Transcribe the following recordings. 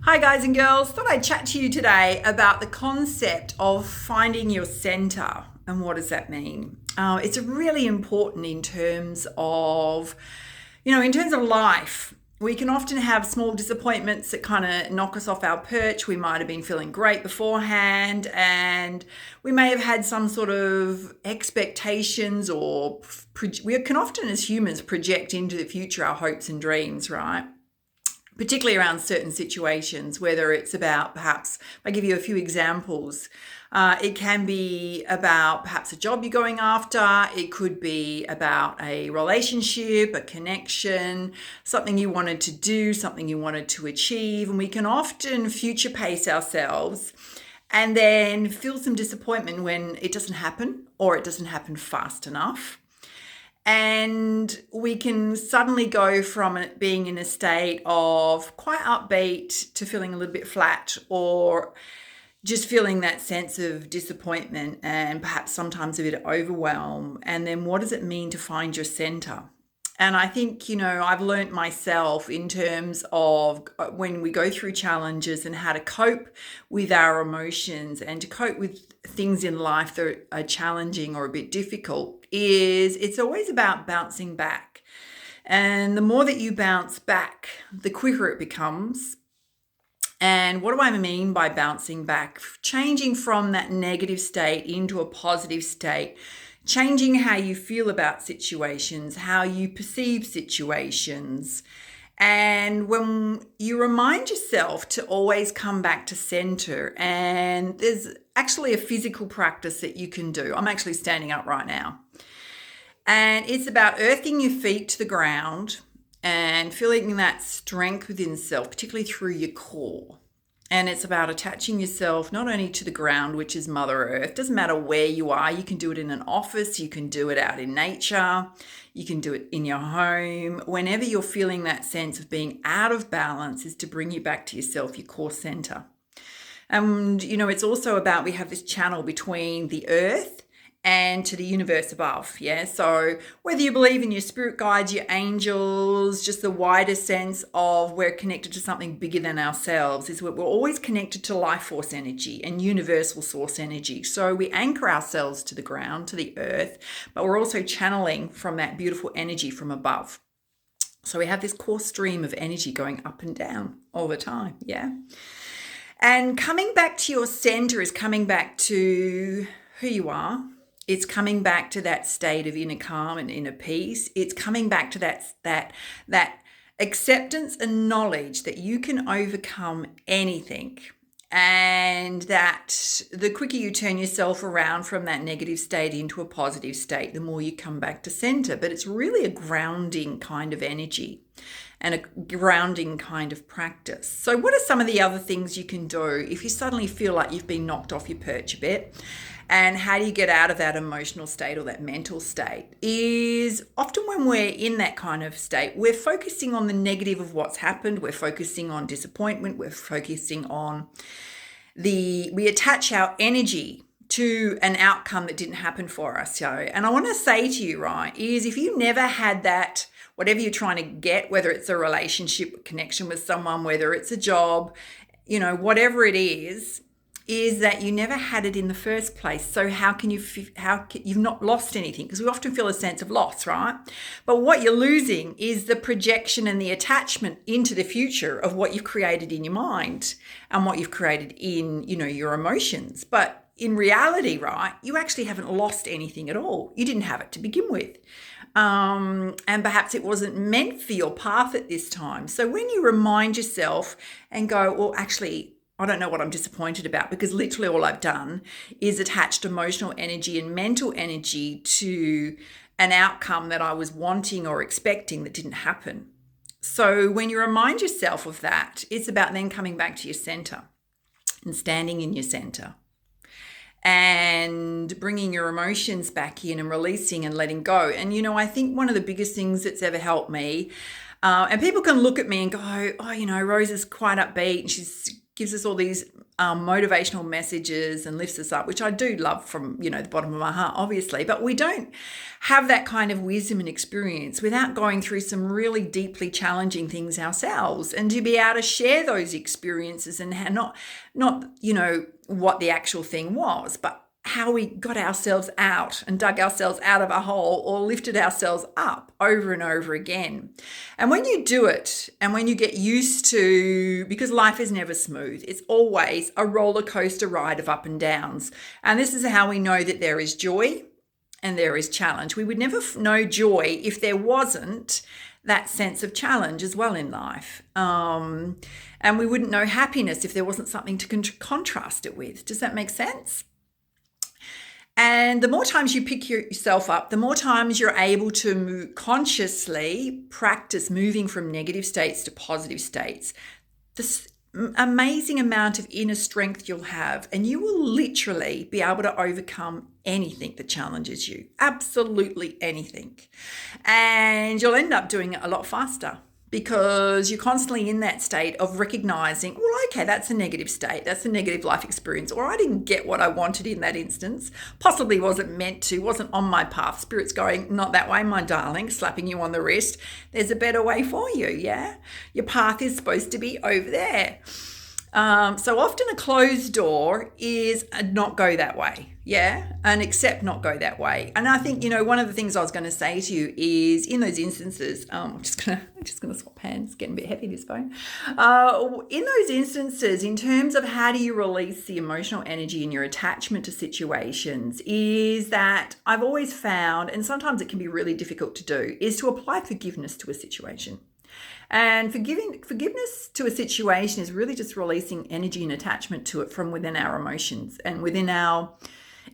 Hi guys and girls, thought I'd chat to you today about the concept of finding your center and what does that mean. It's really important in terms of, in terms of life. We can often have small disappointments that kind of knock us off our perch. We might have been feeling great beforehand and we may have had some sort of expectations or we can often as humans project into the future our hopes and dreams, right? Particularly around certain situations, whether it's about perhaps, if I give you a few examples, it can be about perhaps a job you're going after. It could be about a relationship, a connection, something you wanted to do, something you wanted to achieve. And we can often future pace ourselves and then feel some disappointment when it doesn't happen or it doesn't happen fast enough. And we can suddenly go from it being in a state of quite upbeat to feeling a little bit flat or just feeling that sense of disappointment and perhaps sometimes a bit of overwhelm. And then what does it mean to find your center? And I think, I've learned myself in terms of when we go through challenges and how to cope with our emotions and to cope with things in life that are challenging or a bit difficult is it's always about bouncing back. And the more that you bounce back, the quicker it becomes. And what do I mean by bouncing back? Changing from that negative state into a positive state. Changing how you feel about situations, how you perceive situations. And when you remind yourself to always come back to center, and there's actually a physical practice that you can do. I'm actually standing up right now. And it's about earthing your feet to the ground and feeling that strength within self, particularly through your core. And it's about attaching yourself not only to the ground, which is Mother Earth. Doesn't matter where you are. You can do it in an office. You can do it out in nature. You can do it in your home. Whenever you're feeling that sense of being out of balance is to bring you back to yourself, your core center. And, it's also about we have this channel between the earth and to the universe above. Yeah. So whether you believe in your spirit guides, your angels, just the wider sense of we're connected to something bigger than ourselves, is we're always connected to life force energy and universal source energy. So we anchor ourselves to the ground, to the earth, but we're also channeling from that beautiful energy from above. So we have this core stream of energy going up and down all the time. Yeah. And coming back to your center is coming back to who you are. It's coming back to that state of inner calm and inner peace. It's coming back to that acceptance and knowledge that you can overcome anything. And that the quicker you turn yourself around from that negative state into a positive state, the more you come back to center. But it's really a grounding kind of energy and a grounding kind of practice. So what are some of the other things you can do if you suddenly feel like you've been knocked off your perch a bit? And how do you get out of that emotional state or that mental state? Is often when we're in that kind of state, we're focusing on the negative of what's happened. We're focusing on disappointment. We're focusing on we attach our energy to an outcome that didn't happen for us. So, and I want to say to you, right, is if you never had that, whatever you're trying to get, whether it's a relationship connection with someone, whether it's a job, whatever it is that you never had it in the first place. So you've not lost anything, because we often feel a sense of loss, right? But what you're losing is the projection and the attachment into the future of what you've created in your mind and what you've created in, your emotions. But in reality, right, you actually haven't lost anything at all. You didn't have it to begin with. And perhaps it wasn't meant for your path at this time. So when you remind yourself and go, well, actually, I don't know what I'm disappointed about, because literally all I've done is attached emotional energy and mental energy to an outcome that I was wanting or expecting that didn't happen. So when you remind yourself of that, it's about then coming back to your center and standing in your center and bringing your emotions back in and releasing and letting go. And, I think one of the biggest things that's ever helped me, and people can look at me and go, oh, Rose is quite upbeat and she gives us all these motivational messages and lifts us up, which I do love from, the bottom of my heart, obviously. But we don't have that kind of wisdom and experience without going through some really deeply challenging things ourselves, and to be able to share those experiences and not what the actual thing was, but how we got ourselves out and dug ourselves out of a hole or lifted ourselves up over and over again. And when you do it, and when you get used to, because life is never smooth, it's always a roller coaster ride of up and downs. And this is how we know that there is joy and there is challenge. We would never know joy if there wasn't that sense of challenge as well in life. And we wouldn't know happiness if there wasn't something to contrast it with. Does that make sense? And the more times you pick yourself up, the more times you're able to consciously practice moving from negative states to positive states. This amazing amount of inner strength you'll have, and you will literally be able to overcome anything that challenges you, absolutely anything. And you'll end up doing it a lot faster, because you're constantly in that state of recognizing, well, okay, that's a negative state. That's a negative life experience. Or I didn't get what I wanted in that instance. Possibly wasn't meant to, wasn't on my path. Spirit's going, not that way, my darling, slapping you on the wrist. There's a better way for you, yeah? Your path is supposed to be over there. So often a closed door is a not go that way, yeah, and accept not go that way. And I think, one of the things I was going to say to you is, in those instances, I'm just gonna swap hands, getting a bit heavy this phone. In those instances, in terms of how do you release the emotional energy in your attachment to situations, is that I've always found, and sometimes it can be really difficult to do, is to apply forgiveness to a situation. And forgiveness to a situation is really just releasing energy and attachment to it from within our emotions and within our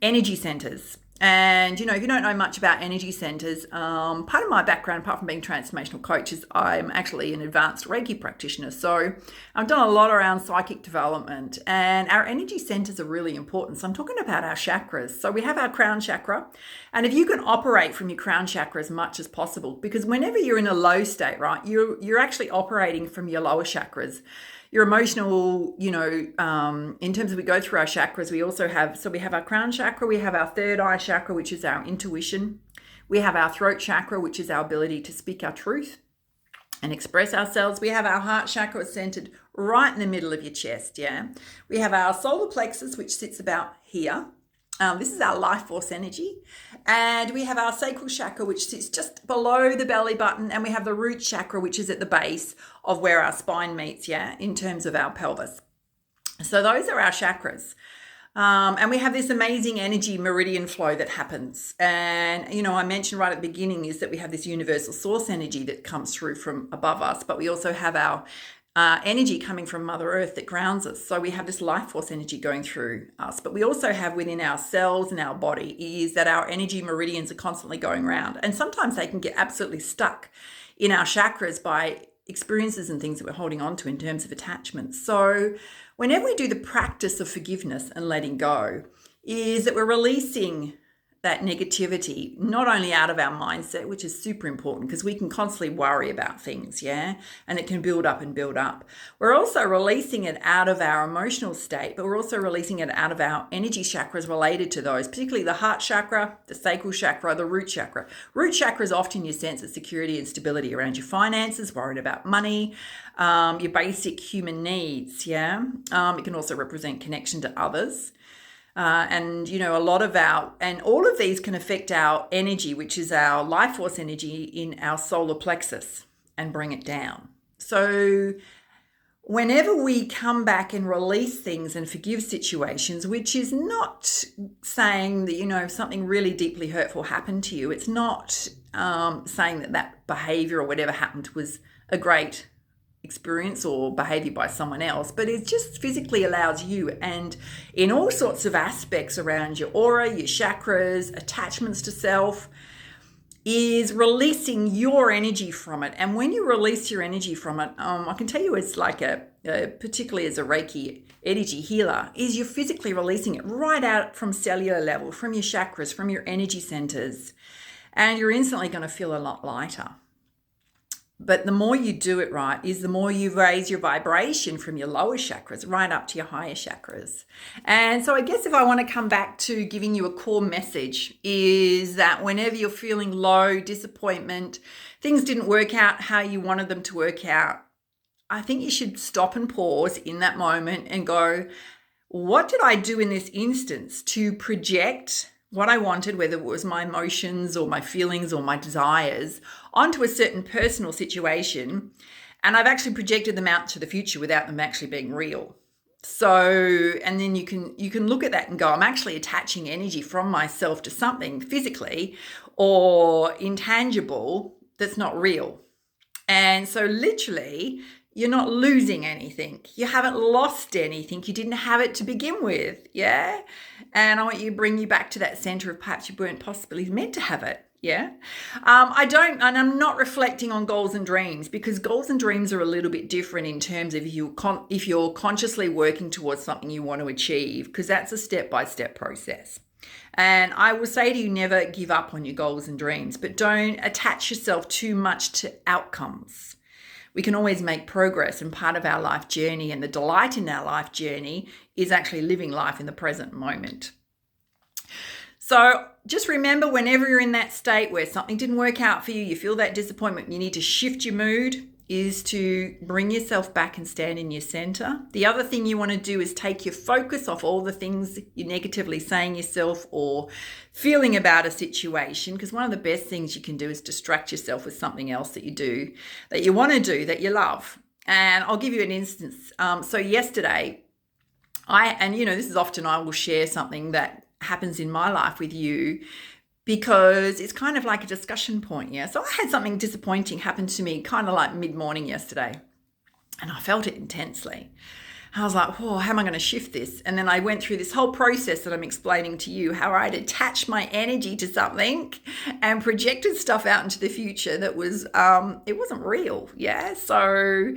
energy centers. And, if you don't know much about energy centers, part of my background, apart from being a transformational coach, is I'm actually an advanced Reiki practitioner. So I've done a lot around psychic development, and our energy centers are really important. So I'm talking about our chakras. So we have our crown chakra, and if you can operate from your crown chakra as much as possible, because whenever you're in a low state, right, you're actually operating from your lower chakras. Your emotional, in terms of we go through our chakras, we also have, so we have our crown chakra, we have our third eye chakra, which is our intuition. We have our throat chakra, which is our ability to speak our truth and express ourselves. We have our heart chakra centered right in the middle of your chest, yeah. We have our solar plexus, which sits about here. This is our life force energy. And we have our sacral chakra, which sits just below the belly button. And we have the root chakra, which is at the base of where our spine meets, yeah, in terms of our pelvis. So those are our chakras. And we have this amazing energy meridian flow that happens. And, I mentioned right at the beginning is that we have this universal source energy that comes through from above us, but we also have our energy coming from Mother Earth that grounds us. So we have this life force energy going through us, but we also have within our cells and our body is that our energy meridians are constantly going around. And sometimes they can get absolutely stuck in our chakras by experiences and things that we're holding on to in terms of attachments. So whenever we do the practice of forgiveness and letting go, is that we're releasing that negativity, not only out of our mindset, which is super important because we can constantly worry about things, yeah, and it can build up and build up. We're also releasing it out of our emotional state, but we're also releasing it out of our energy chakras related to those, particularly the heart chakra, the sacral chakra, the root chakra. Root chakra is often your sense of security and stability around your finances, worried about money, your basic human needs, yeah. It can also represent connection to others. And a lot of all of these can affect our energy, which is our life force energy in our solar plexus, and bring it down. So whenever we come back and release things and forgive situations, which is not saying that, if something really deeply hurtful happened to you, it's not saying that behavior or whatever happened was a great experience or behavior by someone else, but it just physically allows you, and in all sorts of aspects around your aura, your chakras, attachments to self, is releasing your energy from it. And when you release your energy from it, I can tell you it's like particularly as a Reiki energy healer, is you're physically releasing it right out from cellular level, from your chakras, from your energy centers, and you're instantly going to feel a lot lighter. But the more you do it right is the more you raise your vibration from your lower chakras right up to your higher chakras. And so I guess if I want to come back to giving you a core message is that whenever you're feeling low, disappointment, things didn't work out how you wanted them to work out, I think you should stop and pause in that moment and go, what did I do in this instance to project what I wanted, whether it was my emotions or my feelings or my desires, onto a certain personal situation, and I've actually projected them out to the future without them actually being real. So, and then you can look at that and go, I'm actually attaching energy from myself to something physically or intangible that's not real. And so literally, you're not losing anything. You haven't lost anything. You didn't have it to begin with, yeah? And I want you to bring you back to that center of perhaps you weren't possibly meant to have it, yeah? I'm not reflecting on goals and dreams, because goals and dreams are a little bit different in terms of if you're consciously working towards something you want to achieve, because that's a step-by-step process. And I will say to you, never give up on your goals and dreams, but don't attach yourself too much to outcomes. We can always make progress, and part of our life journey and the delight in our life journey is actually living life in the present moment. So just remember, whenever you're in that state where something didn't work out for you, you feel that disappointment, you need to shift your mood, is to bring yourself back and stand in your center. The other thing you want to do is take your focus off all the things you're negatively saying yourself or feeling about a situation, because one of the best things you can do is distract yourself with something else that you do, that you want to do, that you love. And I'll give you an instance. So yesterday, this is often I will share something that happens in my life with you, because it's kind of like a discussion point, yeah? So I had something disappointing happen to me kind of like mid-morning yesterday, and I felt it intensely. I was like, how am I going to shift this? And then I went through this whole process that I'm explaining to you, how I'd attached my energy to something and projected stuff out into the future that was, it wasn't real, yeah? So...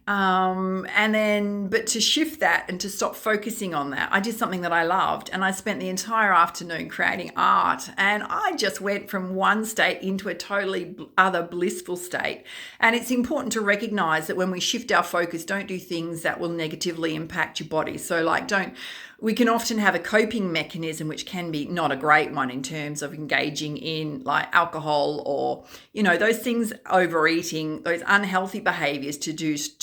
but to shift that and to stop focusing on that, I did something that I loved, and I spent the entire afternoon creating art, and I just went from one state into a totally other blissful state. And it's important to recognize that when we shift our focus, don't do things that will negatively impact your body. So we can often have a coping mechanism, which can be not a great one in terms of engaging in like alcohol or, those things, overeating, those unhealthy behaviors to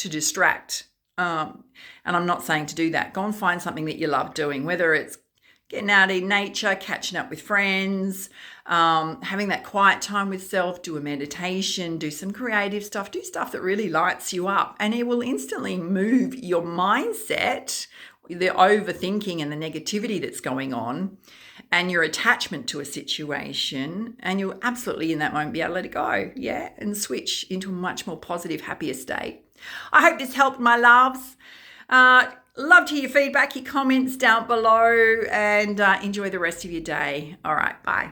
distract. And I'm not saying to do that. Go and find something that you love doing, whether it's getting out in nature, catching up with friends, having that quiet time with self, do a meditation, do some creative stuff, do stuff that really lights you up, and it will instantly move your mindset, the overthinking and the negativity that's going on, and your attachment to a situation, and you'll absolutely in that moment be able to let it go, yeah, and switch into a much more positive, happier state. I hope this helped, my loves. Love to hear your feedback, your comments down below, and enjoy the rest of your day. All right, bye.